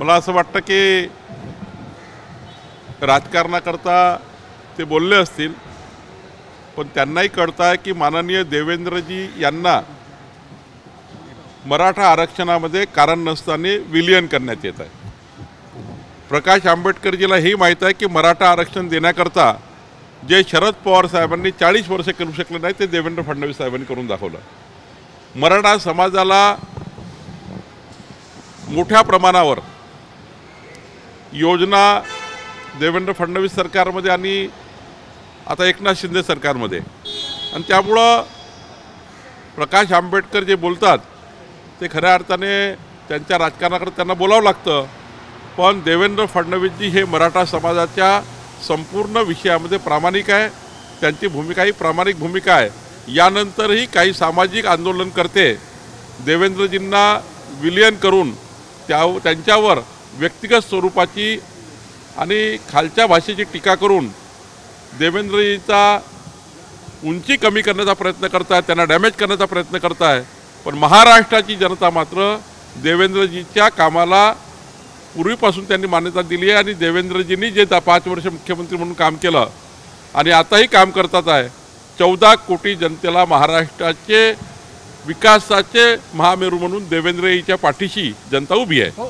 मला असं वाटतं की राजकारणाकरता ते बोलले असतील, पण त्यांनाही कळतं आहे की माननीय देवेंद्रजी यांना मराठा आरक्षणामध्ये कारण नसताना विलीन करण्यात येत आहे। प्रकाश आंबेडकरजीला ही माहीत आहे की मराठा आरक्षण देण्याकरता जे शरद पवार साहेबांनी 40 वर्ष करू शकले नाही ते देवेंद्र फडणवीस साहेबांनी करून दाखवलं। मराठा समाजाला मोठ्या प्रमाणावर योजना देवेंद्र फडणवीस सरकारमध्ये आणि आता एकनाथ शिंदे सरकारमध्ये, आणि त्यामुळं प्रकाश आंबेडकर जे बोलतात ते खऱ्या अर्थाने त्यांच्या राजकारणाकडे त्यांना बोलावं लागतं। पण देवेंद्र फडणवीसजी हे मराठा समाजाच्या संपूर्ण विषयामध्ये प्रामाणिक आहे, त्यांची भूमिका ही प्रामाणिक भूमिका आहे। यानंतरही काही सामाजिक आंदोलन करते देवेंद्रजींना विलीन करून त्यांच्यावर व्यक्तिगत स्वरूपाची आणि खालच्या भाषेची टीका करून देवेंद्रजीचा उंची कमी करण्याचा प्रयत्न करताय, त्यांना डॅमेज करण्याचा प्रयत्न करताय। पण महाराष्ट्राची जनता मात्र देवेंद्रजीच्या कामाला पूर्वीपासून त्यांनी मान्यता दिली आहे आणि देवेंद्रजींनी जे 5 वर्ष मुख्यमंत्री म्हणून काम केलं आणि आताही काम करतात आहे, 14 कोटी जनतेला महाराष्ट्राचे विकासाचे महामेरू म्हणून देवेंद्रजीच्या पाठीशी जनता उभी आहे।